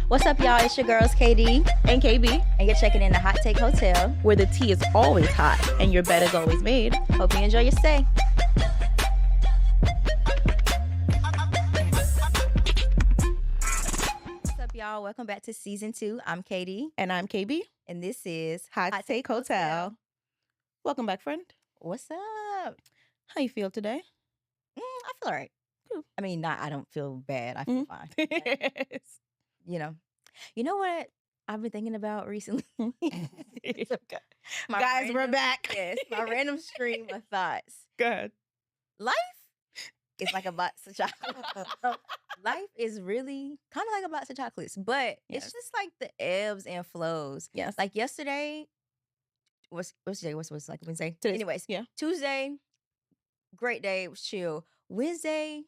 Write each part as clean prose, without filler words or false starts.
What's up, y'all? It's your girls, KD and KB, and you're checking in the Hot Take Hotel. where the tea is always hot and your bed is always made. Hope you enjoy your stay. What's up, y'all? Welcome back to season 2. I'm KD, And I'm KB. and this is Hot Take Hotel. Welcome back, friend. What's up? How you feel today? I feel all right. Cool. I mean, I don't feel bad. I feel fine. But, Yes. you know what I've been thinking about recently? Guys, we're back. Yes, my random stream of thoughts. Good. Life is like a box of chocolates. Life is really kind of like a box of chocolates, but Yes. it's just like the ebbs and flows. Yes. Like yesterday, what's today? What's like Wednesday? Today's- Anyways, yeah. Tuesday, great day. It was chill. Wednesday,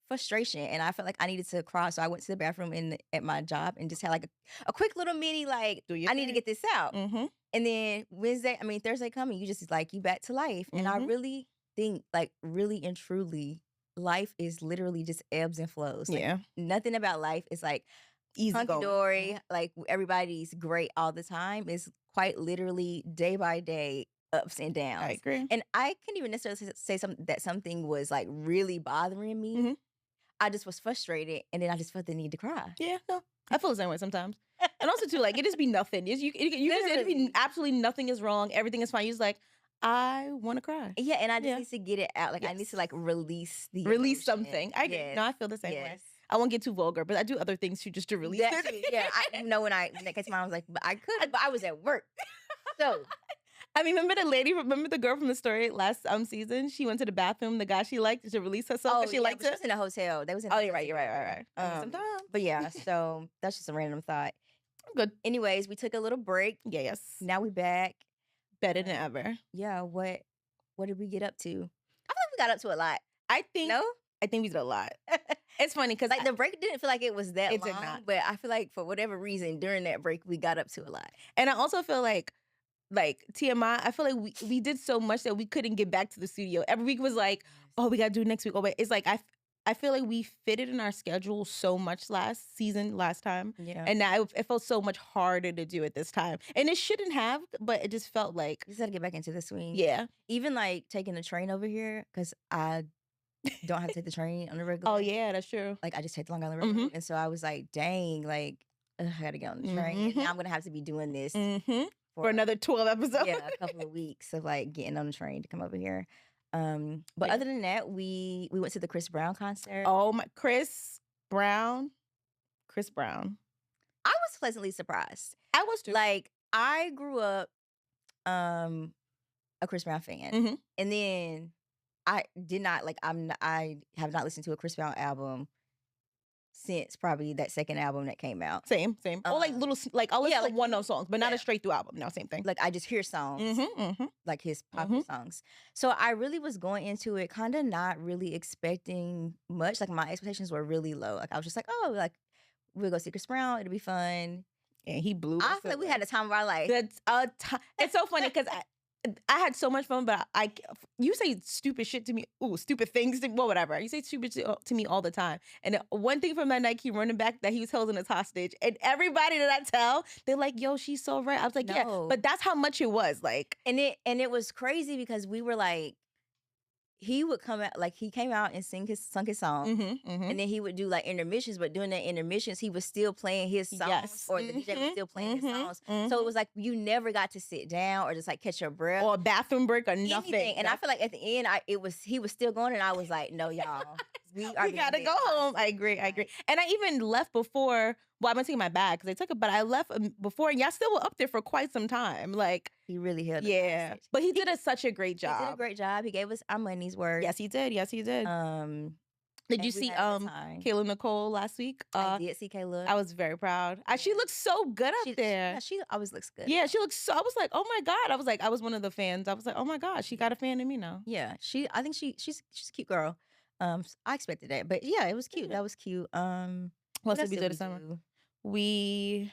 frustration, and I felt like I needed to cry, so I went to the bathroom at my job and just had like a quick little mini like Do your I need to thing. get this out. Mm-hmm. And then Thursday coming, you just like you back to life. And I Mhm. really think like really and truly, life is literally just ebbs and flows. Like, Yeah. nothing about life is like Easy hunky going. dory, like everybody's great all the time. It's quite literally day by day ups and downs. I agree. And I can't even necessarily say something was like really bothering me. Mhm. I just was frustrated, and then I just felt the need to cry. Yeah, no. I feel the same way sometimes. And also, too, like, it just be nothing. You just, it be Literally. absolutely nothing is wrong. Everything is fine. You're just like, I want to cry. Yeah, and I just Yeah. need to get it out. Like I need to like release the Release emotion. something. I agree. Yes. No, I feel the same way. Yes. I won't get too vulgar, but I do other things too, just to release That it. too, yeah, I know when that came to mind, I was like, but I could, but I was at work. So I mean, remember the girl from the story last season? She went to the bathroom, the guy she liked, to release herself because she liked but she it. was in a hotel. They was in. Oh, you're right. I mean, Um, sometimes. But yeah, so that's just a random thought. Good. Anyways, we took a little break. Yeah, yes. Now we back. Better than ever. Yeah. What did we get up to? I feel like we got up to a lot. I think we did a lot. It's funny because like the break didn't feel like it was that It long, did not. but I feel like for whatever reason during that break we got up to a lot. And I also feel like TMI, I feel like we did so much that we couldn't get back to the studio. Every week was like, oh, we gotta do it next week. Oh, wait. It's like I feel like we fitted in our schedule so much last time. Yeah. And now it felt so much harder to do it this time. And it shouldn't have, but it just felt like, You just gotta get back into the swing. yeah. Even like taking the train over here, because I don't have to take the train on the regular. Oh, yeah, that's true. Like I just take the Long Island Railroad. And so I was like, dang, like I gotta get on the train. And now I'm gonna have to be doing this for another 12 episodes. Yeah, a couple of weeks of like getting on the train to come over here. But Yeah. other than that, we went to the Chris Brown concert. Oh my, Chris Brown. I was pleasantly surprised. I was too. Like I grew up a Chris Brown fan. And then I did not like I have not listened to a Chris Brown album since probably that second album that came out. Same. Or like little, like I'll listen to like- one of those songs, but not a straight through album. No, same thing. Like I just hear songs, like his Mm-hmm. popular songs. So I really was going into it kind of not really expecting much. Like my expectations were really low. Like I was just like, oh, like we'll go see Chris Brown. It'll be fun. And he blew. I feel like we had a time of our life. That's a time. It's so funny because I had so much fun, but you say stupid shit to me. Ooh, stupid things. Well, whatever. You say stupid shit to me all the time. And one thing from that night, he running back that he was holding us hostage. And everybody that I tell, they're like, yo, she's so right. I was like, yeah, No. but that's how much it was. Like, And it was crazy because we were like, he would come out, like he came out and sung his song. And then he would do like intermissions, but during the intermissions, he was still playing his songs, Yes. or the DJ was still playing his songs. So it was like you never got to sit down or just like catch your breath or a bathroom break or nothing. anything. And I feel like at the end, he was still going, and I was like, no, y'all, we gotta go home. I agree. And I even left before. Well, I've been taking my bag because they took it, but I left before, and y'all still were up there for quite some time. Like, he really held. Yeah, but he did such a great job. He did a great job. He gave us our money's worth. Yes, he did. Did you see Kayla Nicole last week? I did see Kayla. I was very proud. She looks so good up there. Yeah, she always looks good. Yeah, she looks so. I was like, oh my God. I was one of the fans. I was like, oh my God, she got a fan in me now. Yeah, I think she's a cute girl. I expected that, but yeah, it was cute. That was cute. What else did we do this summer? We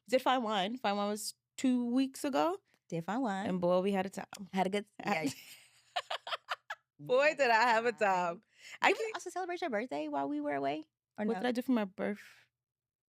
did Fine Wine. Fine Wine was 2 weeks ago. Did Fine Wine. And boy, we had a time. Had a good. Yeah. Boy, did I have a time. Did we also celebrate your birthday while we were away? Or what no? did I do for my birth?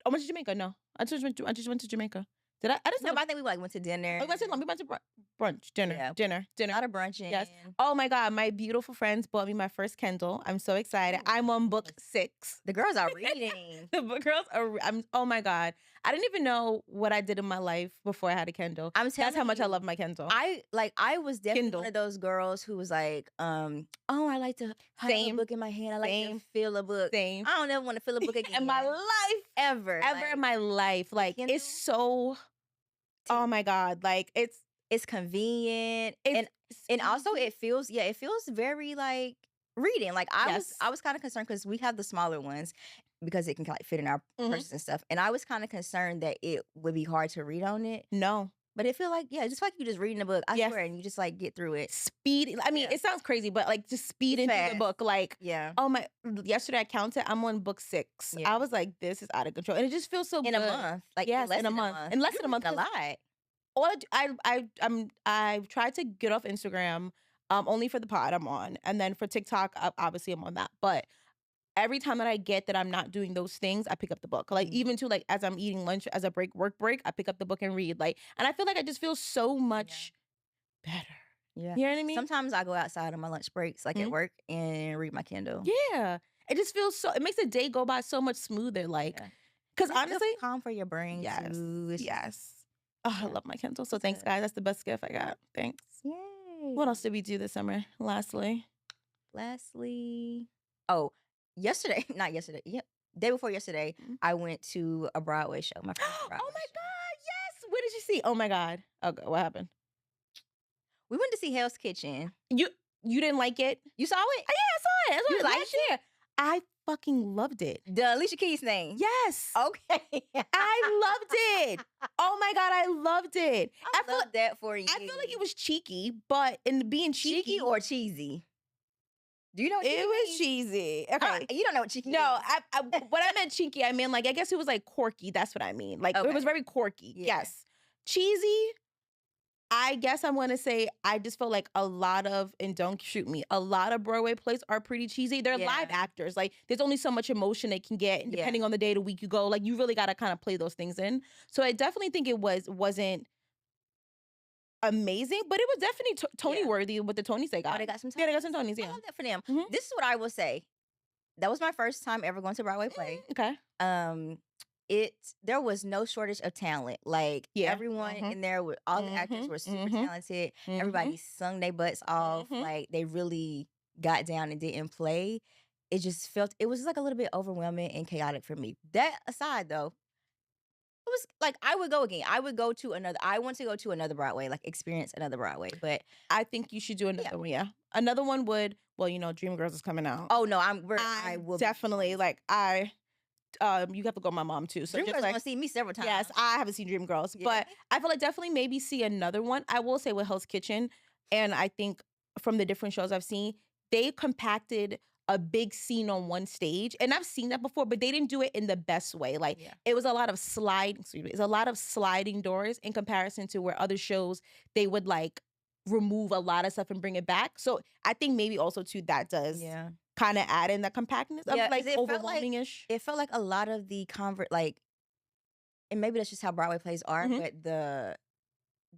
I went to Jamaica. No, I just went to Jamaica. Did I? I just No, but I think we like went to dinner. we went to brunch, dinner, Yeah, a lot of brunching. Yes. Oh my God, my beautiful friends bought me my first Kindle. I'm so excited. Oh, I'm on book nice. 6. The girls are reading. The book girls are. Oh my God, I didn't even know what I did in my life before I had a Kindle. I'm telling That's how much I you, love my Kindle. I was definitely Kindle. one of those girls who was like, oh, I like to have a Same. book in my hand. I like Same. to feel a book. Same. I don't ever want to feel a book again In my life, ever ever in my life. Like Kindle, it's so. Oh my God, like it's convenient it's and also it feels very like reading. Like Yes. I was kind of concerned because we have the smaller ones because it can like fit in our Mhm. purses and stuff. And I was kind of concerned that it would be hard to read on it. No. But it feel like, just like you just reading a book. I Yes. swear, and you just like get through it. Speed. I mean, Yeah. it sounds crazy, but like just speed It's into the fast. book. Like, Yeah. oh my! Yesterday I counted. I'm on book 6. Yeah. I was like, this is out of control, and it just feels so In good. a month, like Yes, less in a than month. In less than a month. a lot. All I've tried to get off Instagram, only for the pod I'm on, and then for TikTok, obviously I'm on that. But every time that I get that I'm not doing those things, I pick up the book. Like even to like as I'm eating lunch as a work break, I pick up the book and read. Like, and I feel like I just feel so much better. Yeah. You know what I mean? Sometimes I go outside on my lunch breaks, like at work, and read my Kindle. Yeah. It just feels so, it makes the day go by so much smoother. Like, because honestly, calm for your brain. yes. Too. Yes. Oh, I love my Kindle. So thanks, guys. That's the best gift I got. Thanks. Yay. What else did we do this summer? Lastly, oh, not yesterday. Yep. Day before yesterday, I went to a Broadway show. My first Broadway oh my show. God, yes. What did you see? Oh my God. Okay, what happened? We went to see Hell's Kitchen. You didn't like it? You saw it? Oh, yeah, I saw it. You liked it? I fucking loved it. The Alicia Keys thing. Yes. Okay. I loved it. Oh my God, I loved it. I love that for you. I feel like it was cheeky, but in being cheeky or cheesy. Do you know what it was cheesy? Okay. You don't know what cheeky No, is. what I meant cheeky, I mean like I guess it was like quirky. That's what I mean. Like it was very quirky. Yeah. Yes. Cheesy. I guess I'm gonna say I just feel like a lot of, and don't shoot me, a lot of Broadway plays are pretty cheesy. They're live actors. Like there's only so much emotion they can get, and depending on the day of the week you go, like you really gotta kind of play those things in. So I definitely think it wasn't amazing, but it was definitely Tony worthy with the Tonys they got. Oh, they got some Tonys? Yeah, they got some Tonys. Yeah, I love that for them. This is what I will say. That was my first time ever going to a Broadway play. Okay. There was no shortage of talent. Like everyone in there, all the actors were super talented. Everybody sung their butts off. Like they really got down and didn't play. It just it was like a little bit overwhelming and chaotic for me. That aside, though, it was like I would go again. I want to go to another Broadway, like experience another Broadway. But I think you should do another one. Yeah, another one would. Well, Dreamgirls is coming out. Oh no, I will definitely like you have to go with my mom too. So Dreamgirls just want to see me several times. Yes, I haven't seen Dreamgirls, but I feel like definitely maybe see another one. I will say with Hell's Kitchen, and I think from the different shows I've seen, they compacted a big scene on one stage, and I've seen that before, but they didn't do it in the best way. Like it was a lot of sliding doors in comparison to where other shows they would like remove a lot of stuff and bring it back. So I think maybe also too that does kind of add in the compactness of like overwhelming-ish. It felt like a lot of the and maybe that's just how Broadway plays are, but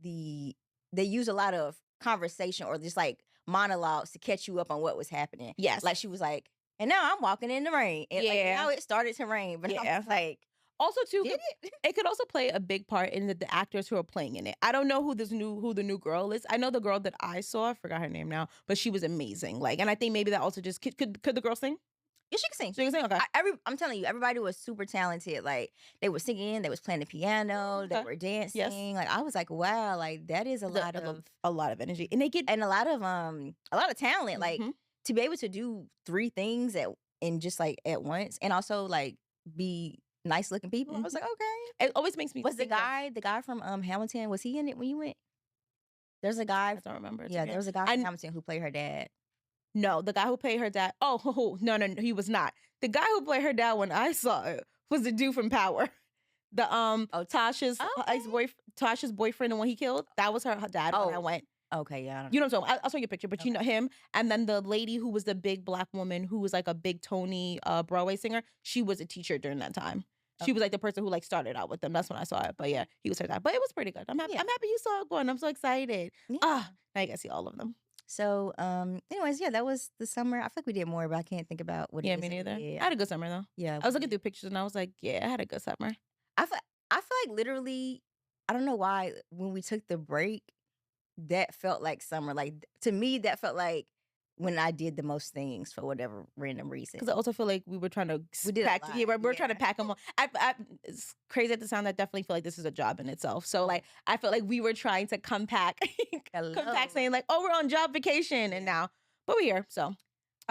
they use a lot of conversation or just like monologues to catch you up on what was happening. Yes. Like she was like, and now I'm walking in the rain. And like now it started to rain. But I was like, also too, it could also play a big part in the actors who are playing in it. I don't know who the new girl is. I know the girl that I saw, I forgot her name now, but she was amazing. Like, and I think maybe that also just could the girl sing? Yeah, she can sing. She can sing. Okay. I'm telling you, everybody was super talented. Like they were singing, they was playing the piano, they were dancing. Yes. Like I was like, wow, like that is a lot of energy, and they get a lot of talent. Like to be able to do 3 things at once, and also like be nice looking people. I was like, okay. It always makes me. Was the guy from Hamilton? Was he in it when you went? There's a guy. I don't remember. Yeah, there was a guy from Hamilton who played her dad. No, the guy who played her dad. Oh, no, he was not. The guy who played her dad when I saw it was the dude from Power. The Tasha's Tasha's boyfriend, the one he killed. That was her dad when I went. Okay, yeah. You know what I'm talking about. I'll show you a picture, but you know him. And then the lady who was the big black woman who was like a big Tony Broadway singer, she was a teacher during that time. She was like the person who like started out with them. That's when I saw it. But yeah, he was her dad. But it was pretty good. I'm happy. Yeah. I'm happy you saw it going. I'm so excited. Yeah. Now you can see all of them. So, anyways, yeah, that was the summer. I feel like we did more, but I can't think about what it Yeah, is me that we neither. did. I had a good summer though. Yeah, I was looking through pictures and I was like, yeah, I had a good summer. I feel I feel like literally, I don't know why when we took the break, that felt like summer. Like to me, that felt like when I did the most things for whatever random reason. Because I also feel like we were trying to We did a pack. lot, Yeah, we're trying to yeah. pack them all. It's crazy at the sound. I definitely feel like this is a job in itself. So Oh. like, I felt like we were trying to come back, Hello. saying like, oh, we're on job vacation, and now, but we're here. So All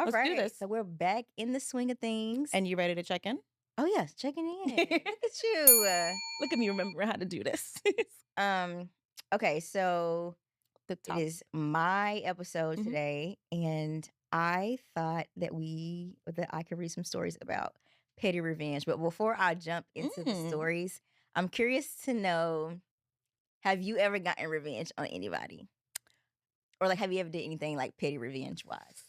let's right, do this. so we're back in the swing of things. And you ready to check in? Oh yes, checking in. Look at you. Look at me remembering how to do this. Okay, so The it top. is my episode Mhm. today, and I thought that I could read some stories about petty revenge. But before I jump into the stories, I'm curious to know: have you ever gotten revenge on anybody, or like have you ever did anything like petty revenge wise?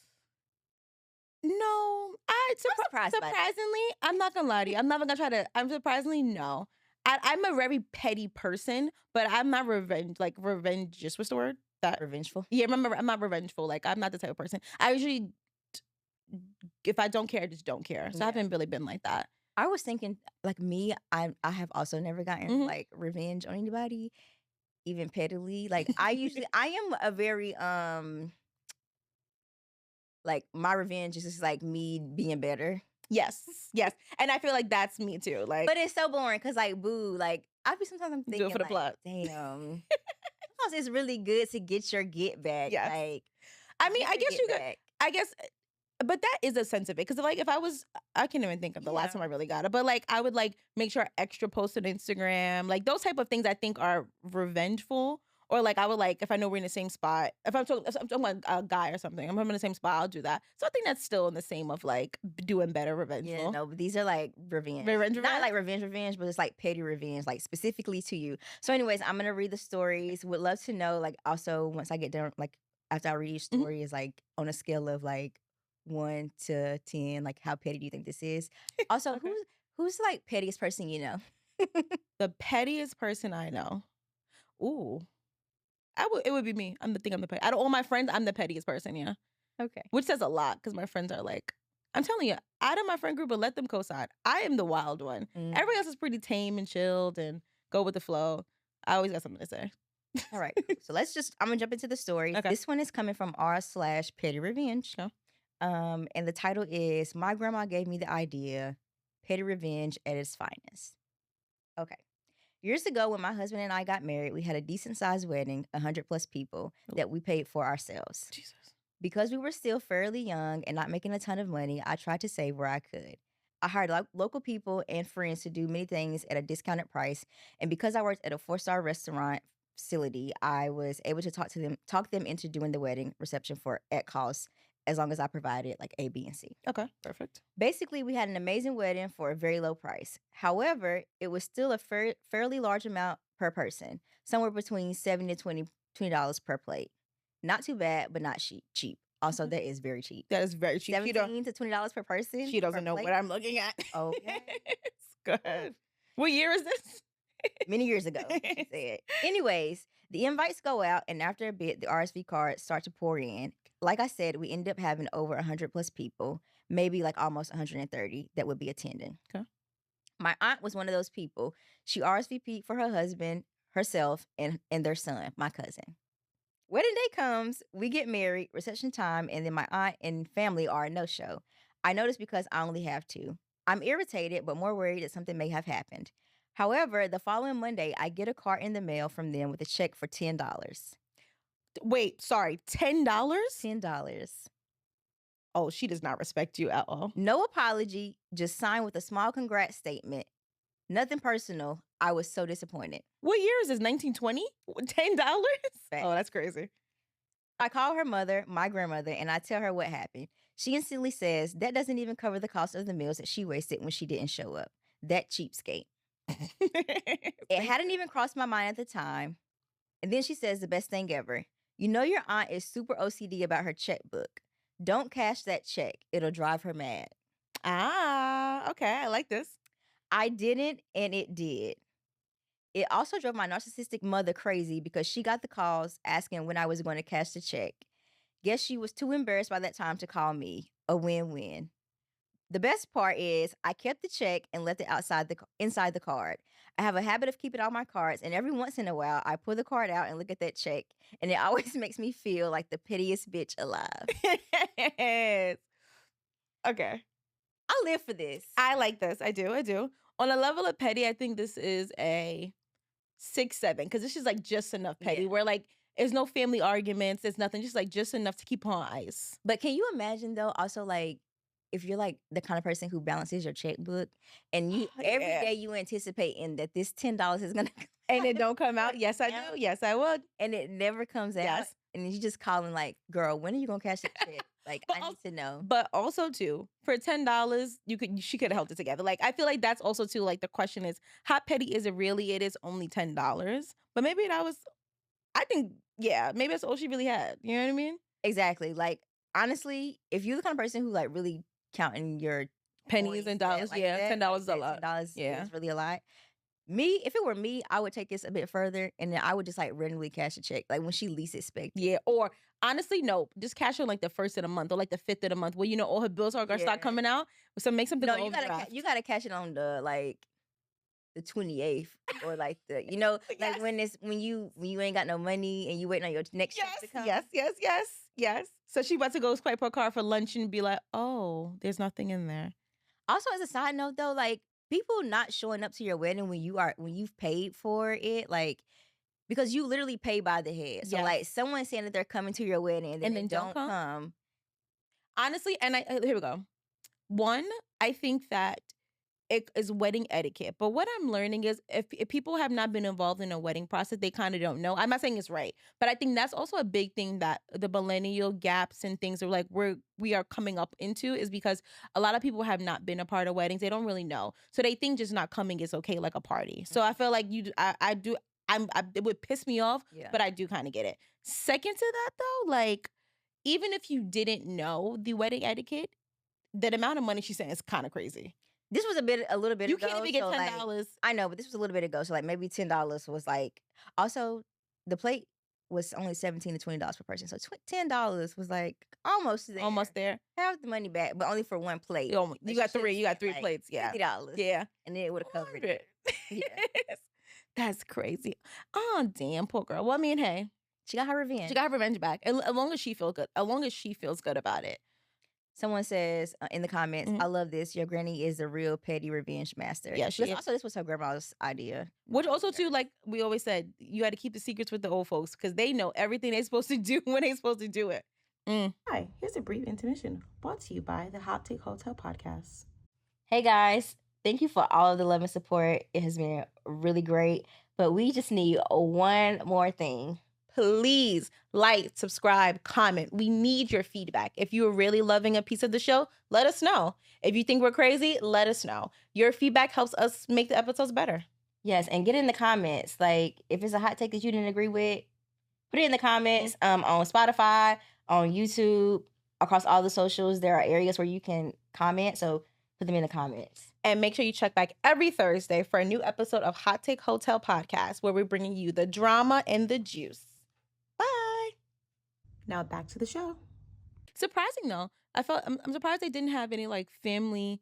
No, I'm surprised by that. surprisingly, I'm not gonna lie to you. I'm never gonna try to. I'm surprisingly no. I'm a very petty person, but I'm not revenge. Just what's the word? That Revengeful? Yeah, remember, I'm not revengeful. Like I'm not the type of person. I usually, if I don't care, I just don't care. So Yeah. I haven't really been like that. I was thinking, like me, I have also never gotten like revenge on anybody, even pettily. Like I am a very like my revenge is just like me being better. Yes, and I feel like that's me too. Like, But it's so boring because like boo, like sometimes I'm do thinking it for the like, plot. damn. Sometimes it's really good to get your get back. Yes. Like I mean, I get your guess get you could. back. I guess, but that is a sense of it. Because like, if I was, I can't even think of the last time I really got it. But like, I would like make sure I extra post on Instagram, like those type of things. I think are revengeful. Or like, I would like if I know we're in the same spot. If I'm talking about a guy or something, if I'm in the same spot, I'll do that. So I think that's still in the same of like doing better revengeful. Yeah, no, but these are like revenge. Revenge? Not like revenge, but it's like petty revenge, like specifically to you. So, anyways, I'm gonna read the stories. Would love to know, like, also once I get done, like after I read each story, is like on a scale of like 1 to 10, like how petty do you think this is? Also, Okay. who's like pettiest person you know? The pettiest person I know. Ooh. It would be me. I'm the petty. Out of all my friends, I'm the pettiest person, yeah. Okay. Which says a lot because my friends are like, I'm telling you, out of my friend group, but let them co-sign. I am the wild one. Everybody else is pretty tame and chilled and go with the flow. I always got something to say. All right. So I'm gonna jump into the story. Okay. This one is coming from r/petty revenge. Okay. And the title is My Grandma Gave Me the Idea, Petty Revenge at Its Finest. Okay. Years ago, when my husband and I got married, we had a decent sized wedding, 100 plus people, that we paid for ourselves. Jesus. Because we were still fairly young and not making a ton of money, I tried to save where I could. I hired local people and friends to do many things at a discounted price. And because I worked at a 4-star restaurant facility, I was able to talk them into doing the wedding reception at cost, as long as I provided like A, B, and C. Okay, perfect. Basically, we had an amazing wedding for a very low price. However, it was still a fairly large amount per person, somewhere between $7 to $20 per plate. Not too bad, but not cheap. Also, that is very cheap. That is very cheap. $17 to $20 per person. She doesn't know what I'm looking at. Okay. Go ahead. What year is this? Many years ago, she said. Anyways, the invites go out, and after a bit, the RSV cards start to pour in. Like I said, we ended up having over 100 plus people, maybe like almost 130 that would be attending. Okay. My aunt was one of those people. She RSVP'd for her husband, herself, and their son, my cousin. Wedding day comes, we get married, reception time, and then my aunt and family are a no-show. I notice because I only have 2. I'm irritated, but more worried that something may have happened. However, the following Monday, I get a card in the mail from them with a check for $10. Wait, sorry, $10? $10. Oh, she does not respect you at all. No apology, just signed with a small congrats statement. Nothing personal. I was so disappointed. What year is this? 1920? $10? Fact. Oh, that's crazy. I call her mother, my grandmother, and I tell her what happened. She instantly says that doesn't even cover the cost of the meals that she wasted when she didn't show up. That cheapskate. It hadn't even crossed my mind at the time. And then she says the best thing ever. You know your aunt is super OCD about her checkbook. Don't cash that check. It'll drive her mad. Ah, okay. I like this. I didn't, and it did. It also drove my narcissistic mother crazy because she got the calls asking when I was going to cash the check. Guess she was too embarrassed by that time to call me. A win-win. The best part is I kept the check and left it inside the card. I have a habit of keeping all my cards, and every once in a while, I pull the card out and look at that check, and it always makes me feel like the pettiest bitch alive. Yes. Okay. I live for this. I like this. I do. On a level of petty, I think this is a 6, 7, because this is like just enough petty. Yeah. Where like there's no family arguments. There's nothing. just enough to keep on ice. But can you imagine though? Also, like if you're like the kind of person who balances your checkbook, and you every day you anticipating that this $10 is gonna and it don't come out. Yes, I do. Yes, I would. And it never comes out. Yes. And then you just calling like, girl, when are you gonna cash the check? Like, I need to know. But also too, for $10, she could have held it together. Like, I feel like that's also too, like, the question is, how petty is it really? It is only $10. But maybe I think, yeah, maybe that's all she really had. You know what I mean? Exactly. Like, honestly, if you're the kind of person who like really counting your pennies and dollars, like yeah, $10 is a lot. $10 Yeah. is really a lot. If it were me, I would take this a bit further, and then I would just like randomly cash a check, like when she least expects. Yeah, or honestly, no, just cash her like the 1st of the month or like the 5th of the month, where you know all her bills are gonna start coming out. So make something. No, you gotta cash it on the like the 28th or like the yes. like when you ain't got no money and you waiting on your next check to come. Yes. So she about to go swipe her card for lunch and be like, oh, there's nothing in there. Also, as a side note though, like people not showing up to your wedding when you've paid for it, like because you literally pay by the head. So like someone saying that they're coming to your wedding and then they don't come. Honestly, and here we go. One, I think that it is wedding etiquette. But what I'm learning is if people have not been involved in a wedding process, they kind of don't know. I'm not saying it's right, but I think that's also a big thing that the millennial gaps and things are like we are coming up into, is because a lot of people have not been a part of weddings. They don't really know. So they think just not coming is okay, like a party. So I feel like it would piss me off, but I do kind of get it. Second to that though, like even if you didn't know the wedding etiquette, the amount of money she sent is kind of crazy. This was a little bit you ago. You can't even get $10. Like, I know, but this was a little bit ago. So like maybe $10 was like, also the plate was only $17 to $20 per person. So $10 was like almost there. Almost there. Half the money back, but only for one plate. You got three. You got three plates. Yeah. $50. Yeah. And then it would have covered it. Yeah. That's crazy. Oh, damn, poor girl. Well, I mean, hey. She got her revenge. She got her revenge back. As long as she feels good. As long as she feels good about it. Someone says in the comments, I love this. Your granny is a real petty revenge master. Yeah, she is. Also, this was her grandma's idea. Which also, too, like we always said, you got to keep the secrets with the old folks because they know everything they're supposed to do when they're supposed to do it. Hi, here's a brief intermission brought to you by the Hot Take Hotel podcast. Hey, guys. Thank you for all of the love and support. It has been really great. But we just need one more thing. Please like, subscribe, comment. We need your feedback. If you're really loving a piece of the show, let us know. If you think we're crazy, let us know. Your feedback helps us make the episodes better. Yes, and get in the comments. Like, if it's a hot take that you didn't agree with, put it in the comments on Spotify, on YouTube, across all the socials. There are areas where you can comment, so put them in the comments. And make sure you check back every Thursday for a new episode of Hot Take Hotel Podcast, where we're bringing you the drama and the juice. Bye. Now back to the show. Surprising though. I'm surprised they didn't have any like family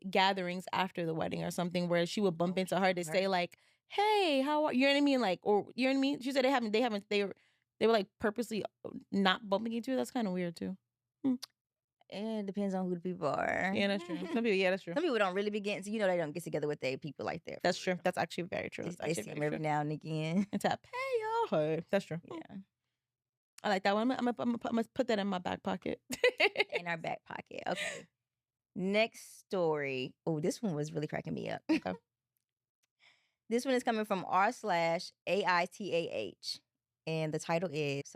gatherings after the wedding or something where she would bump into her to say like, "Hey, how are you?" You know what I mean? Like, or you know what I mean? She said they were like purposely not bumping into her. That's kind of weird too. It depends on who the people are. Yeah, that's true. Some people, that's true. Some people don't really be getting, they don't get together with their people like that. That's true. That's actually very true. They see them every now and again. And tap, hey, y'all. That's true. Yeah. I like that one. I'm gonna put that in my back pocket. In our back pocket. Okay. Next story. Oh, this one was really cracking me up. Okay. This one is coming from r/AITAH. And the title is,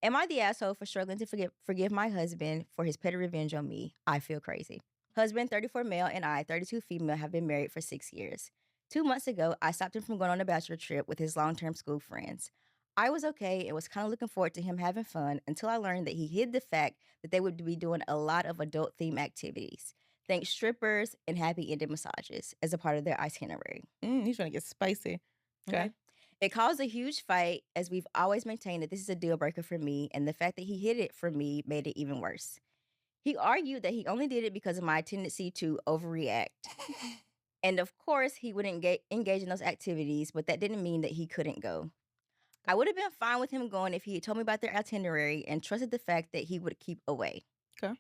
am I the asshole for struggling to forgive my husband for his petty revenge on me? I feel crazy. Husband, 34 male, and I, 32 female, have been married for 6 years. 2 months ago, I stopped him from going on a bachelor trip with his long-term school friends. I was okay and was kind of looking forward to him having fun until I learned that he hid the fact that they would be doing a lot of adult-themed activities. Think strippers and happy ending massages as a part of their itinerary. He's trying to get spicy. Okay. It caused a huge fight, as we've always maintained that this is a deal breaker for me, and the fact that he hid it from me made it even worse. He argued that he only did it because of my tendency to overreact. And of course, he wouldn't engage in those activities, but that didn't mean that he couldn't go. I would have been fine with him going if he had told me about their itinerary and trusted the fact that he would keep away. Okay.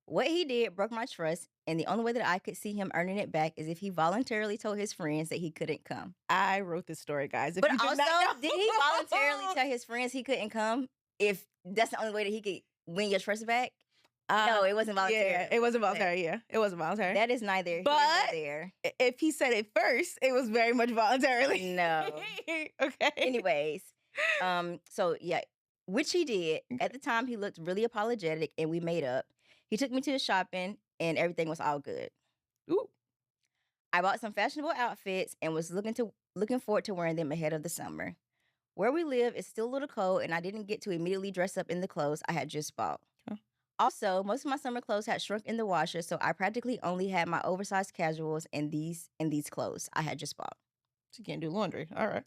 What he did broke my trust, and the only way that I could see him earning it back is if he voluntarily told his friends that he couldn't come. I wrote this story, guys. If But you did also, not know. did he voluntarily tell his friends he couldn't come if that's the only way that he could win your trust back? No, it wasn't voluntary. Yeah, it wasn't voluntary. Yeah, it wasn't voluntary. That is neither here But nor there. If he said it first, it was very much voluntarily. No. Okay. Anyways, so yeah, which he did. At the time, he looked really apologetic, and we made up. He took me to the shopping, and everything was all good. Ooh. I bought some fashionable outfits and was looking forward to wearing them ahead of the summer. Where we live is still a little cold, and I didn't get to immediately dress up in the clothes I had just bought. Huh. Also, most of my summer clothes had shrunk in the washer, so I practically only had my oversized casuals and these clothes I had just bought. So you can't do laundry. All right.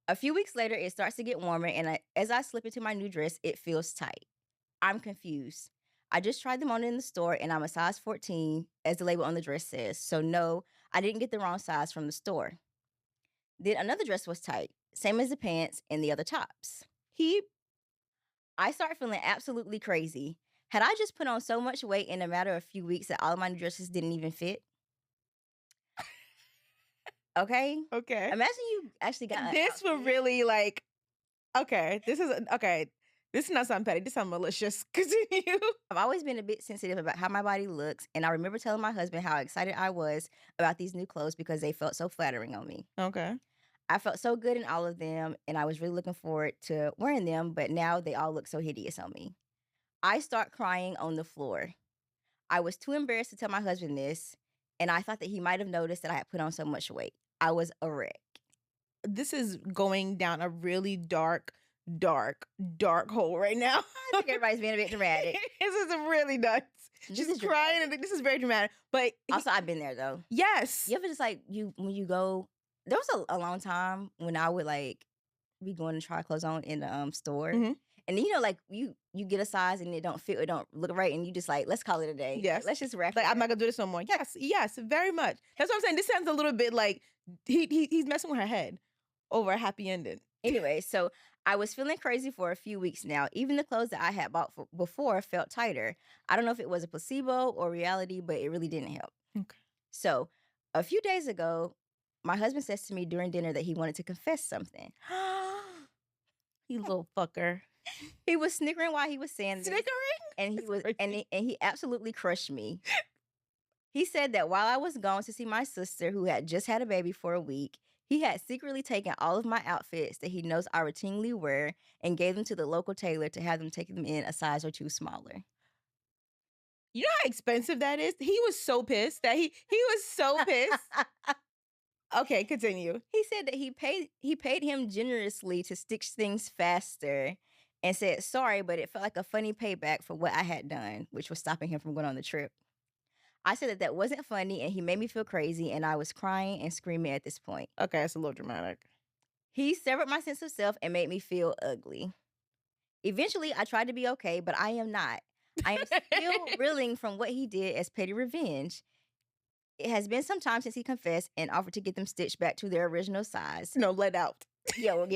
A few weeks later, it starts to get warmer, and as I slip into my new dress, it feels tight. I'm confused. I just tried them on in the store, and I'm a size 14, as the label on the dress says. So no, I didn't get the wrong size from the store. Then another dress was tight, same as the pants and the other tops. I start feeling absolutely crazy. Had I just put on so much weight in a matter of a few weeks that all of my new dresses didn't even fit? Okay? Okay. Imagine you actually got this would really like, okay, this is not something petty. This sounds malicious. Continue. I've always been a bit sensitive about how my body looks, and I remember telling my husband how excited I was about these new clothes because they felt so flattering on me. Okay. I felt so good in all of them, and I was really looking forward to wearing them, but now they all look so hideous on me. I start crying on the floor. I was too embarrassed to tell my husband this, and I thought that he might have noticed that I had put on so much weight. I was a wreck. This is going down a really dark hole right now. I think everybody's being a bit dramatic. This is really nuts. This She's is crying, dramatic. and this is very dramatic. But Also, I've been there though. yes. You ever just like when you go? There was a long time when I would like be going to try clothes on in the store, Mhm. and then, you know, like you get a size and it don't fit or don't look right, and you just like, let's call it a day. Yes. Let's just wrap. Like, it I'm not up. gonna do this no more. Yes, very much. That's what I'm saying. This sounds a little bit like he's messing with her head over a happy ending. Anyway, so I was feeling crazy for a few weeks now. Even the clothes that I had bought before felt tighter. I don't know if it was a placebo or reality, but it really didn't help. Okay. So a few days ago, my husband says to me during dinner that he wanted to confess something. You little fucker. He was snickering while he was saying this, Snickering? and he That's was crazy. and he absolutely crushed me. He said that while I was gone to see my sister, who had just had a baby for a week, he had secretly taken all of my outfits that he knows I routinely wear and gave them to the local tailor to have them take them in a size or two smaller. You know how expensive that is? He was so pissed that he was so pissed. Okay, continue. He said that he paid him generously to stitch things faster, and said sorry, but it felt like a funny payback for what I had done, which was stopping him from going on the trip. I said that that wasn't funny, and he made me feel crazy, and I was crying and screaming at this point. Okay, it's a little dramatic. He severed my sense of self and made me feel ugly. Eventually, I tried to be okay, but I am not. I am still reeling from what he did as petty revenge. It has been some time since he confessed and offered to get them stitched back to their original size. No, let out. Yeah, let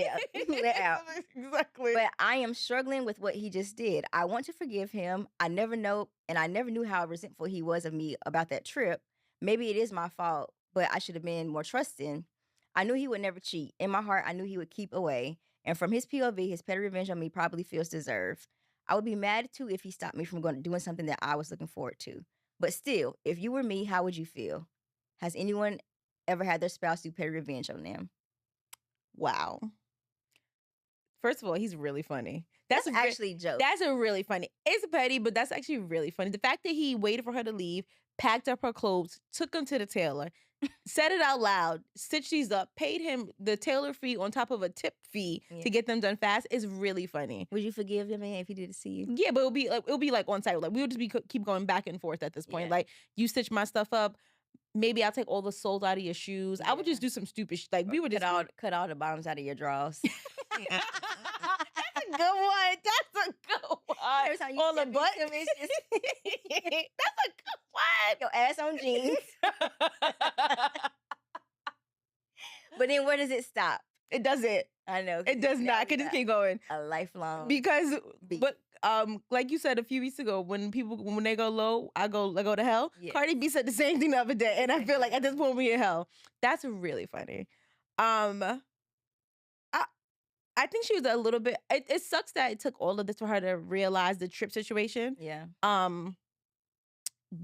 out. Exactly. But I am struggling with what he just did. I want to forgive him. I never knew how resentful he was of me about that trip. Maybe it is my fault, but I should have been more trusting. I knew he would never cheat. In my heart, I knew he would keep away. And from his POV, his petty revenge on me probably feels deserved. I would be mad too if he stopped me from doing something that I was looking forward to. But still, if you were me, how would you feel? Has anyone ever had their spouse do petty revenge on them? Wow. First of all, he's really funny. That's actually a joke. That's a really funny. It's petty, but that's actually really funny. The fact that he waited for her to leave, packed up her clothes, took them to the tailor, said it out loud, stitched these up, paid him the tailor fee on top of a tip fee to get them done fast, is really funny. Would you forgive your man if he did it to you? Yeah, but it'll be like on site. Like we would just keep going back and forth at this point. Like you stitch my stuff up. Maybe I'll take all the soles out of your shoes. I would just do some stupid shit. Like we would just cut all the bottoms out of your drawers. That's a good one. That's a good one. Every time you on the butt. That's a good one. Your ass on jeans. But then where does it stop? It doesn't. I know. It does not. Could just keep going. A lifelong. Because, but like you said a few weeks ago, when they go low, I go to hell. Yes. Cardi B said the same thing the other day, and I feel like at this point we in hell. That's really funny. I think she was a little bit. It sucks that it took all of this for her to realize the trip situation. Yeah.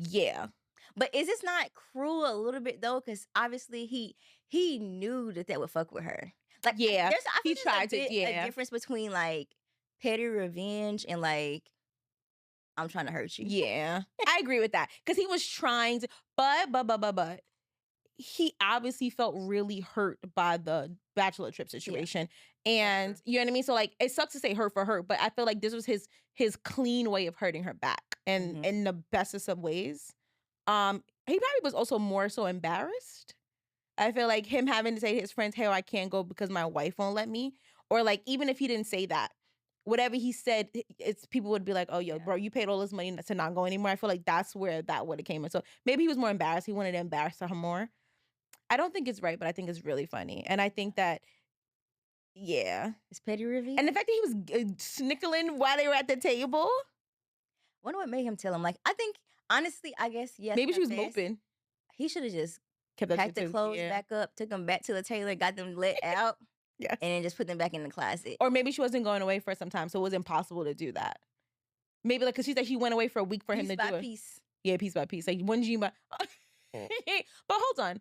Yeah. But is this not cruel a little bit though? Because obviously he knew that would fuck with her. Like yeah, he tried to. A difference between like petty revenge and like I'm trying to hurt you. Yeah, I agree with that because he was trying to, but he obviously felt really hurt by the bachelor trip situation, and you know what I mean. So like, it sucks to say hurt for hurt, but I feel like this was his clean way of hurting her back, and in the bestest of ways. He probably was also more so embarrassed. I feel like him having to say to his friends, hey, I can't go because my wife won't let me. Or like, even if he didn't say that, whatever he said, people would be like, oh, yo, bro, you paid all this money to not go anymore. I feel like that's where that would have came in. So maybe he was more embarrassed. He wanted to embarrass her more. I don't think it's right, but I think it's really funny. And I think that, yeah. It's petty revenge. And the fact that he was snickling while they were at the table. Wonder what made him tell him. Like, I think, honestly, I guess, yes. Maybe she was moping. He should have just packed the clothes back up, took them back to the tailor, got them let out, and then just put them back in the closet. Or maybe she wasn't going away for some time, so it was impossible to do that. Maybe like, because she said she went away for a week for him to do it. Piece. Yeah, piece by piece. Like, when you but hold on.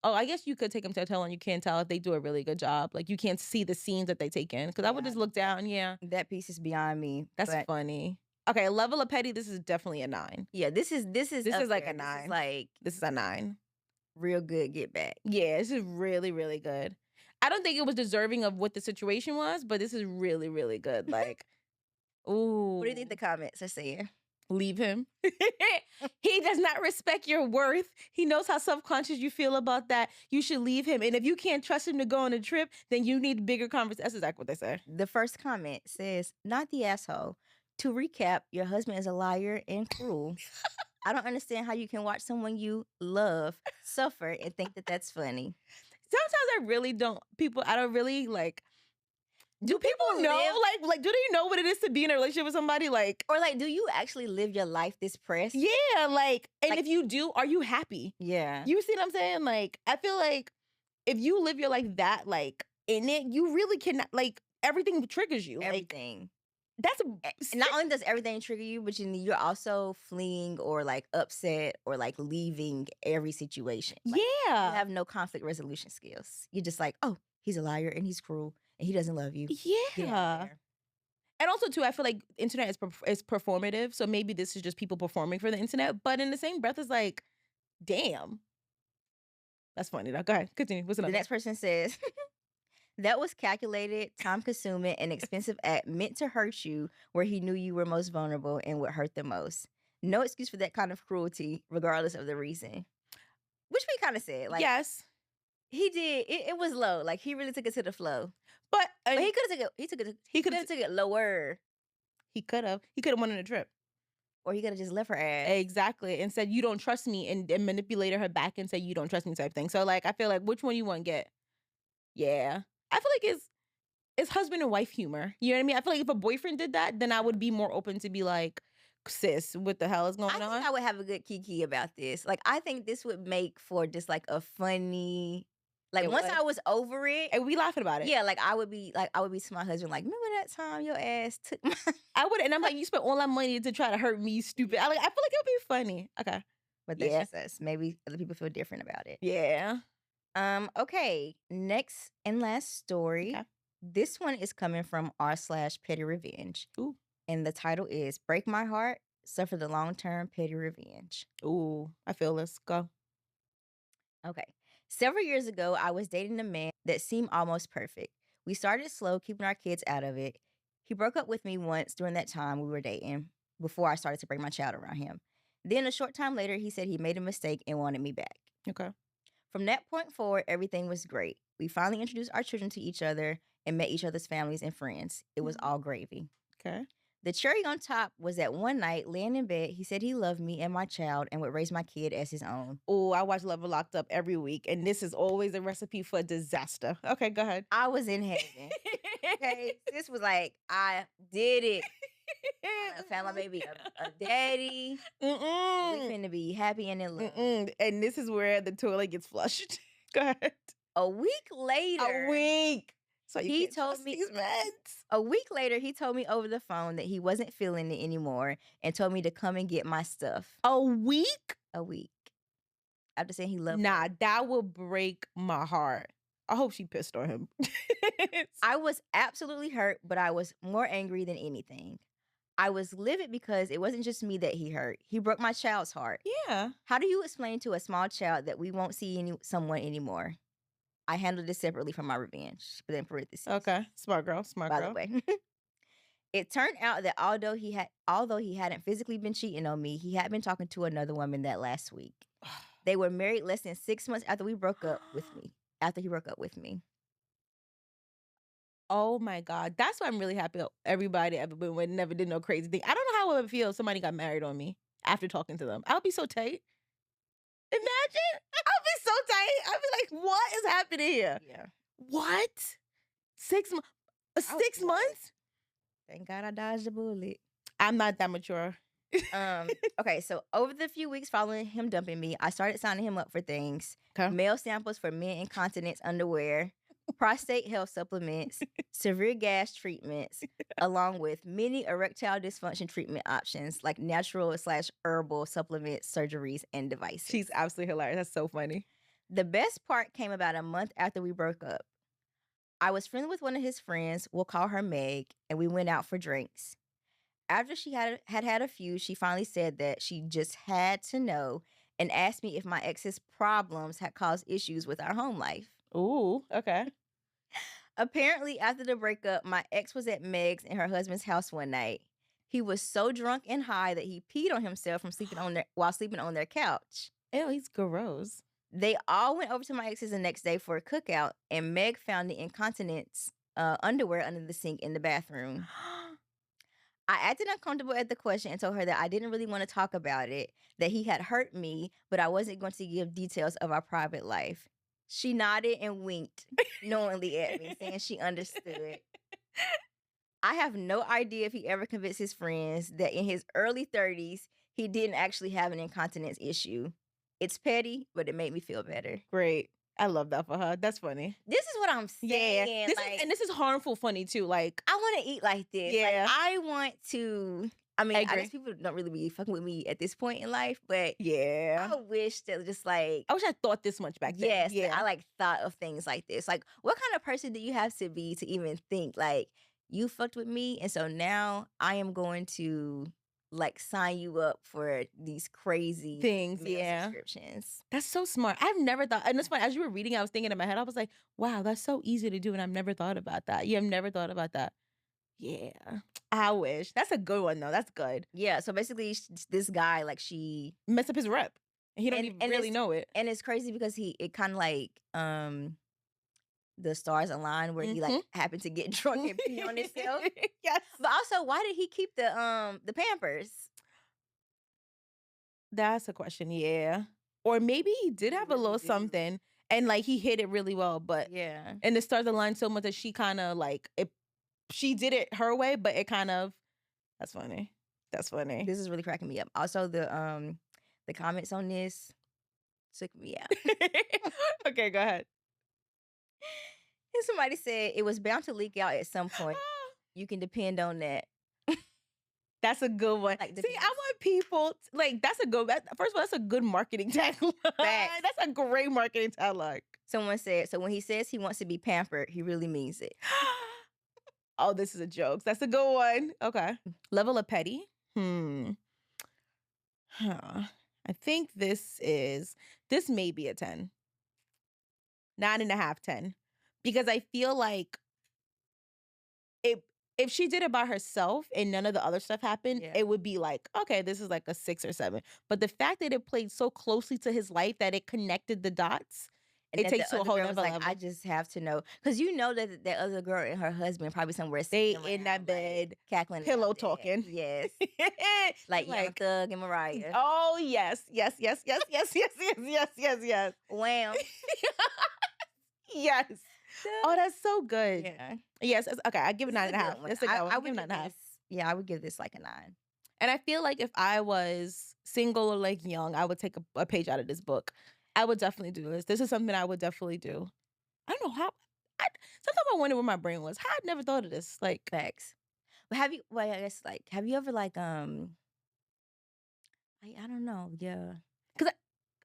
Oh, I guess you could take them to a hotel and you can't tell if they do a really good job. Like, you can't see the scenes that they take in. Because I would just look down, That piece is beyond me. That's funny. Okay, level of petty, this is definitely a 9. Yeah, this is like a 9. This is a 9. Real good get back. Yeah, this is really, really good. I don't think it was deserving of what the situation was, but this is really, really good. Like, ooh. What do you think the comments are saying? Leave him. He does not respect your worth. He knows how self-conscious you feel about that. You should leave him. And if you can't trust him to go on a trip, then you need bigger conversations. That's exactly what they say. The first comment says, not the asshole. To recap, your husband is a liar and cruel. I don't understand how you can watch someone you love suffer and think that that's funny. Sometimes I really don't. I don't really like. Do people know? Like, do they know what it is to be in a relationship with somebody? Like, or like, do you actually live your life this pressed? Yeah, like, and if you do, are you happy? Yeah. You see what I'm saying? Like, I feel like if you live your life that, like, in it, you really cannot, like, everything triggers you. Everything. Like, that's not only does everything trigger you, but you're also fleeing or like upset or like leaving every situation. Like, you have no conflict resolution skills. You're just like, oh, he's a liar and he's cruel and he doesn't love you. Yeah. And also too, I feel like internet is performative, so maybe this is just people performing for the internet. But in the same breath, it's like, damn, that's funny. Now go ahead, continue. What's the next person says? That was calculated, time-consuming, and expensive act meant to hurt you where he knew you were most vulnerable and would hurt the most. No excuse for that kind of cruelty, regardless of the reason. Which we kind of said. Like, yes. He did. It was low. Like, he really took it to the flow. But he could have took it lower. He could have. He could have went on a trip. Or he could have just left her ass. Exactly. And said, you don't trust me, and manipulated her back and said, you don't trust me type thing. So, like, I feel like, which one you want to get? Yeah. I feel like it's husband and wife humor. You know what I mean? I feel like if a boyfriend did that, then I would be more open to be like, sis, what the hell is going on? I think I would have a good kiki about this. Like, I think this would make for just like a funny, like once I was over it. And we laughing about it. Yeah, like I would be to my husband, like, remember that time your ass took my I would, and I'm like, you spent all that money to try to hurt me, stupid. I feel like it would be funny. Okay. But that's just us. Maybe other people feel different about it. Yeah. Okay, next and last story. Okay. This one is coming from r/petty revenge. Ooh. And the title is Break My Heart, suffer the long-term petty revenge. Ooh, I feel this. Go. Okay. Several years ago, I was dating a man that seemed almost perfect. We started slow, keeping our kids out of it. He broke up with me once during that time we were dating, before I started to bring my child around him. Then a short time later, he said he made a mistake and wanted me back. Okay. From that point forward, everything was great. We finally introduced our children to each other and met each other's families and friends. It was all gravy. Okay. The cherry on top was that one night, laying in bed, he said he loved me and my child and would raise my kid as his own. Oh, I watch Love and Locked Up every week, and this is always a recipe for disaster. Okay, go ahead. I was in heaven. Okay, this was like, I did it. I found my baby a daddy. We finna be happy and in love. And this is where the toilet gets flushed. Go ahead. A week later, A week. So you he can't told trust me these meds. A week later, he told me over the phone that he wasn't feeling it anymore and told me to come and get my stuff. A week? A week. After saying he loved me. Nah, that will break my heart. I hope she pissed on him. I was absolutely hurt, but I was more angry than anything. I was livid because it wasn't just me that he hurt. He broke my child's heart. Yeah. How do you explain to a small child that we won't see someone anymore? I handled this separately from my revenge. But in parentheses. Okay. Smart girl. Smart By girl. the way. It turned out that although he hadn't physically been cheating on me, he had been talking to another woman that last week. They were married less than 6 months after he broke up with me. Oh my God. That's why I'm really happy everybody ever been with never did no crazy thing. I don't know how it would feel if somebody got married on me after talking to them. I would be so tight. Imagine. I'll be so tight. I'll be like, what is happening here? Yeah. What? 6 months? 6 months? Thank God I dodged a bullet. I'm not that mature. Okay, so over the few weeks following him dumping me, I started signing him up for things. Okay. Mail samples for men incontinence underwear, prostate health supplements, severe gas treatments, along with many erectile dysfunction treatment options like natural/herbal supplements, surgeries, and devices. She's absolutely hilarious. That's so funny. The best part came about a month after we broke up. I was friendly with one of his friends, we'll call her Meg, and we went out for drinks. After she had a few, she finally said that she just had to know and asked me if my ex's problems had caused issues with our home life. Ooh, okay. Apparently, after the breakup, my ex was at Meg's and her husband's house one night. He was so drunk and high that he peed on himself while sleeping on their couch. Ew, he's gross. They all went over to my ex's the next day for a cookout, and Meg found the incontinence underwear under the sink in the bathroom. I acted uncomfortable at the question and told her that I didn't really want to talk about it, that he had hurt me, but I wasn't going to give details of our private life. She nodded and winked knowingly at me, saying she understood. I have no idea if he ever convinced his friends that in his early 30s, he didn't actually have an incontinence issue. It's petty, but it made me feel better. Great. I love that for her. That's funny. This is what I'm saying. Yeah. This is harmful funny too. Like, I want to eat like this. Yeah. Like, I want to. I mean, I guess people don't really be fucking with me at this point in life, but yeah. I wish that just like. I wish I thought this much back then. Yes. Yeah. I like thought of things like this. Like, what kind of person do you have to be to even think like you fucked with me? And so now I am going to like sign you up for these crazy things, meal subscriptions. That's so smart. I've never thought, and it's funny, as you were reading, I was thinking in my head, I was like, wow, that's so easy to do, and I've never thought about that. You have never thought about that. Yeah. I wish. That's a good one, though. That's good. Yeah, so basically, this guy, like, she messed up his rep. And he don't even really know it. And it's crazy because it kind of like, the stars align where he like happened to get drunk and pee on himself. Yes. But also, why did he keep the Pampers? That's a question, yeah. Or maybe he did have a little something and like he hit it really well, but yeah. And the stars aligned so much that she kind of like she did it her way, but it kind of that's funny. That's funny. This is really cracking me up. Also, the comments on this took me out. Okay, go ahead. And somebody said it was bound to leak out at some point. You can depend on that. That's a good one. Like, see, I want people like that's a good. First of all, that's a good marketing tagline. That's a great marketing tagline. Someone said so when he says he wants to be pampered, he really means it. Oh, this is a joke. That's a good one. Okay. Level of petty. I think this may be a 10. 9.5, 10. Because I feel like if if she did it by herself and none of the other stuff happened, Yeah. it would be like, okay, this is like a 6 or 7. But the fact that it played so closely to his life that it connected the dots, And it that takes the to a other whole girl was nother like, level. I just have to know. Because you know that that other girl and her husband probably somewhere They sitting in that around, like, bed, cackling about pillow that. talking. Yes. Like Young Like, Thug and Mariah. oh yes, yes, yes, yes, yes, yes, yes, yes, yes, yes. Wham. Yes. Oh, that's so good. Yeah. Yes. Okay, I give it This is 9 and a a good half. one. That's a good one. I Give would it 9 give and a half. this, yeah, I would give this like a 9. And I feel like if I was single or like young, I would take a page out of this book. I would definitely do this. This is something I would definitely do. I don't know how. Sometimes I wonder where my brain was. How I'd never thought of this. Like, Facts. But well, I guess, like, have you ever, like, I don't know, yeah, because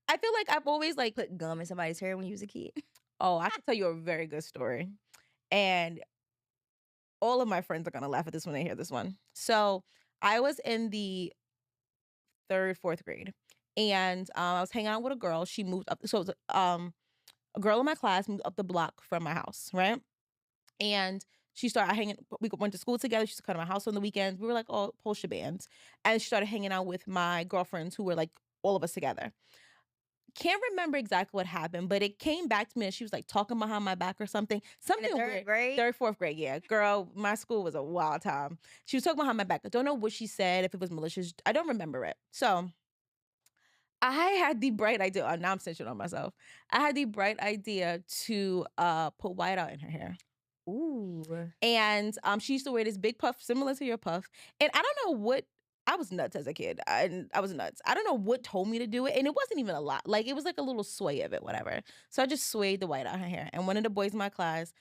I feel like I've always like, put gum in somebody's hair when you was a kid? oh, I can tell you a very good story. And all of my friends are going to laugh at this when they hear this one. So I was in the 3rd, 4th grade. And I was hanging out with a girl. She moved up. So it was a girl in my class moved up the block from my house, right? And she started hanging. We went to school together. She used to come to my house on the weekends. We were like all whole shebands. And she started hanging out with my girlfriends who were like all of us together. Can't remember exactly what happened, but it came back to me and she was like talking behind my back or something. In the Something 3rd weird. grade? 3rd, 4th grade, yeah. Girl, my school was a wild time. She was talking behind my back. I don't know what she said, if it was malicious. I don't remember it. So I had the bright idea. Oh, now I'm snitching on myself. I had the bright idea to put white out in her hair. Ooh. And she used to wear this big puff similar to your puff. And I don't know what, I was nuts as a kid. I was nuts. I don't know what told me to do it. And it wasn't even a lot. Like, it was like a little sway of it, whatever. So I just swayed the white out her hair. And one of the boys in my class,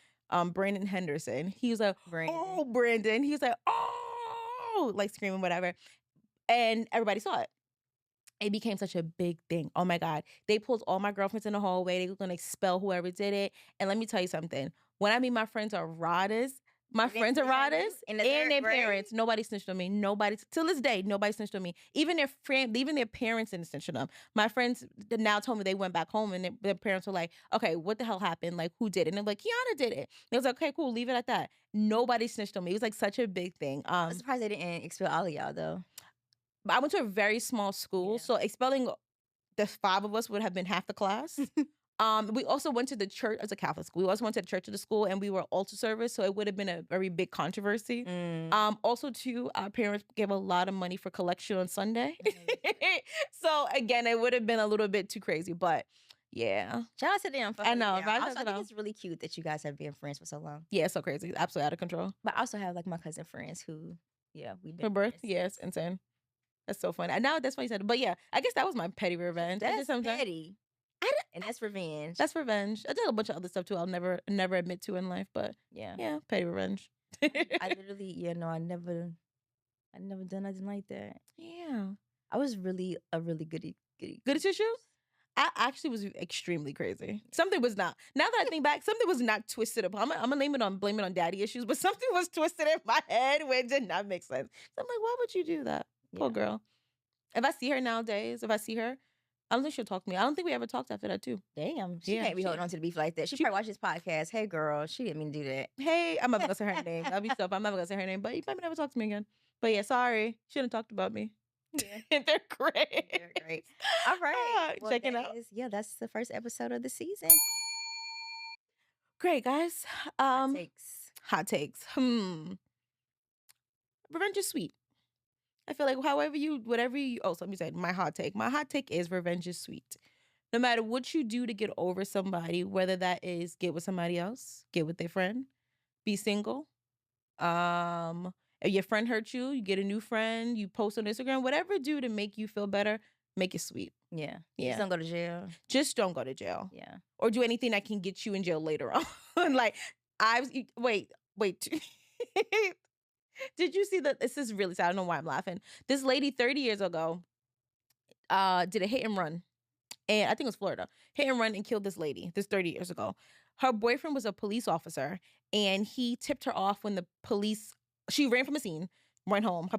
Brandon Henderson, he was like, oh, Brandon. He was like, oh, like screaming, whatever. And everybody saw it. It became such a big thing. Oh my God. They pulled all my girlfriends in the hallway. They were going to expel whoever did it. And let me tell you something. When I mean my friends are riders, and their parents, nobody snitched on me. Nobody, till this day, nobody snitched on me. Even their parents didn't snitch on them. My friends now told me they went back home and their parents were like, okay, what the hell happened? Like, who did it? And they're like, Kiana did it. And it was like, okay, cool, leave it at that. Nobody snitched on me. It was like such a big thing. I'm surprised they didn't expel all of y'all, though. I went to a very small school, so expelling the 5 of us would have been half the class. We also went to the church as a Catholic school. We also went to the church of the school, and we were altar service, so it would have been a very big controversy. Also, too, our parents gave a lot of money for collection on Sunday, so again, it would have been a little bit too crazy. But yeah, shout out to them. I know. I think it's really cute that you guys have been friends for so long. Yeah, it's so crazy, absolutely out of control. But I also have like my cousin friends who, we've been for birth. friends. Yeah, it's insane. That's so funny. And now that's why you said it. But yeah, I guess that was my petty revenge. That's petty. And that's revenge. That's revenge. I did a bunch of other stuff too. I'll never admit to in life, but yeah, petty revenge. I literally, I never done nothing like that. Yeah, I was really a really goody at your shoes. I actually was extremely crazy. Something was not. Now that I think back, something was not twisted up. I'm gonna blame it on daddy issues, but something was twisted in my head where it did not make sense. So I'm like, why would you do that? Poor girl. If I see her nowadays, I don't think she'll talk to me. I don't think we ever talked after that too. Damn, she can't be holding on to the beef like that. She probably watch this podcast. Hey, girl, she didn't mean to do that. Hey, I'm never gonna say her name. That'll be stuff. I'm never gonna say her name, but you might never talk to me again. But yeah, sorry, shouldn't have talked about me. Yeah, they're great. They're great. All right, check it out. That's the first episode of the season. Great, guys. Hot takes. Revenge is sweet. I feel like let me say my hot take. My hot take is revenge is sweet. No matter what you do to get over somebody, whether that is get with somebody else, get with their friend, be single. If your friend hurt you, you get a new friend, you post on Instagram, whatever do to make you feel better, make it sweet. Yeah. Just don't go to jail. Just don't go to jail. Yeah. Or do anything that can get you in jail later on. Like, wait. Did you see that? This is really sad. I don't know why I'm laughing. This lady 30 years ago did a hit and run. And I think it was Florida. Hit and run and killed this lady. This 30 years ago. Her boyfriend was a police officer. And he tipped her off when she ran from a scene. went home. Her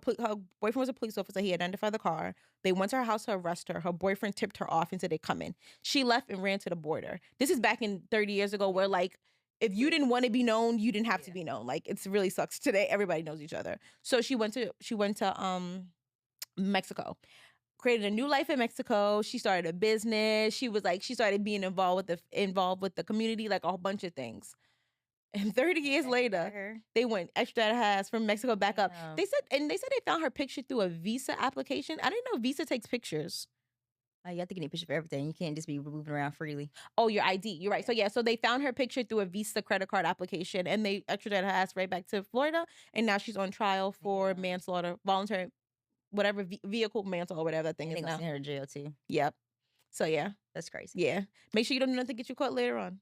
boyfriend was a police officer. He identified the car. They went to her house to arrest her. Her boyfriend tipped her off and said, they come in. She left and ran to the border. This is back in 30 years ago where, like, if you didn't want to be known, you didn't have to be known. Like, it's really sucks. Today, everybody knows each other. So she went to Mexico. Created a new life in Mexico. She started a business. She started being involved with the community, like a whole bunch of things. And 30 years later, they went extradited her ass from Mexico back up. They said they found her picture through a visa application. I didn't know Visa takes pictures. You have to get a picture for everything. You can't just be moving around freely. Oh, your ID. You're right. So they found her picture through a Visa credit card application, and they extradited her ass right back to Florida. And now she's on trial for manslaughter, voluntary, whatever vehicle manslaughter, whatever that thing is now. Send her to jail too. Yep. So yeah. That's crazy. Yeah. Make sure you don't do nothing to get you caught later on.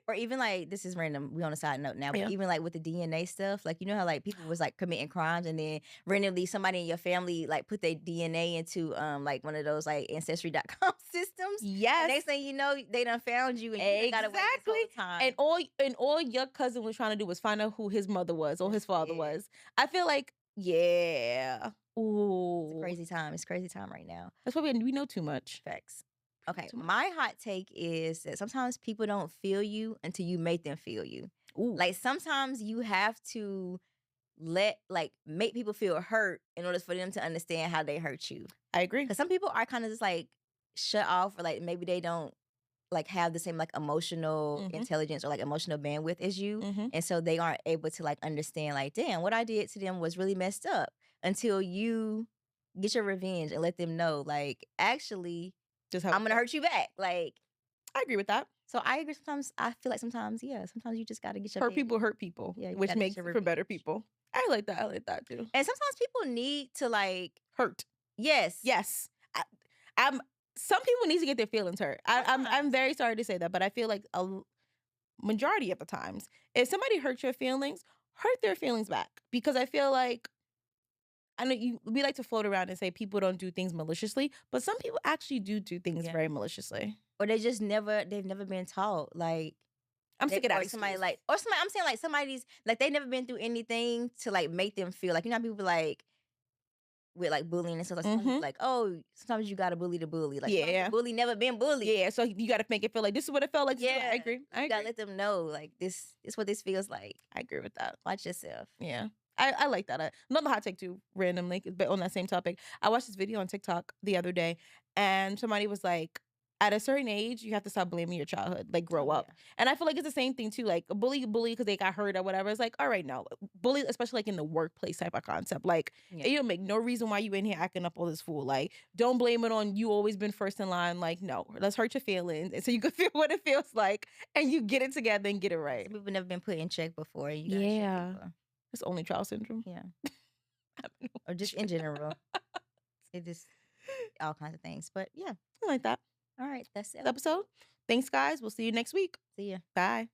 Or even like, this is random. We on a side note now, but even like with the DNA stuff, like, you know how like people was like committing crimes and then randomly somebody in your family like put their DNA into like one of those like ancestry.com systems. Yes. And next thing you know, they done found you and you got away this whole time. And all your cousin was trying to do was find out who his mother was or his father was. I feel like, yeah. Ooh. It's a crazy time. It's a crazy time right now. That's why we know too much. Facts. Okay, my hot take is that sometimes people don't feel you until you make them feel you. Ooh. Like sometimes you have to make people feel hurt in order for them to understand how they hurt you. I agree. Because some people are kind of just like shut off, or like maybe they don't like have the same like emotional intelligence or like emotional bandwidth as you, and so they aren't able to like understand like, damn, what I did to them was really messed up, until you get your revenge and let them know like, actually, I'm gonna hurt you back. Like, I agree with that. So I agree. Sometimes I feel like sometimes you just gotta get your hurt people. Yeah, which makes for better people. I like that. I like that too. And sometimes people need to like hurt. Yes. Some people need to get their feelings hurt. I'm very sorry to say that, but I feel like a majority of the times, if somebody hurts your feelings, hurt their feelings back. Because I feel like, I know we like to float around and say people don't do things maliciously, but some people actually do things very maliciously. Or they've never been taught. Like, I'm sick of that. I'm saying like somebody's like, they never been through anything to like make them feel like, you know how people like with like bullying and stuff, like, like, oh, sometimes you gotta bully the bully. Like, the bully never been bullied. Yeah, so you gotta make it feel like this is what it felt like. Yeah, I agree. You gotta let them know like this is what this feels like. I agree with that. Watch yourself. Yeah. I like that. Another hot take too, randomly, but on that same topic. I watched this video on TikTok the other day, and somebody was like, at a certain age, you have to stop blaming your childhood, like grow up. And I feel like it's the same thing too. Like a bully because they got hurt or whatever. It's like, all right, no, bully, especially like in the workplace type of concept. Like, you don't make no reason why you in here acting up all this fool. Like, don't blame it on you always been first in line. Like, no, let's hurt your feelings, and so you can feel what it feels like, and you get it together and get it right. Some people never been put in check before. It's only child syndrome. Yeah. Or just in general. It just all kinds of things. But yeah. I like that. All right. That's it. Episode. Thanks, guys. We'll see you next week. See ya. Bye.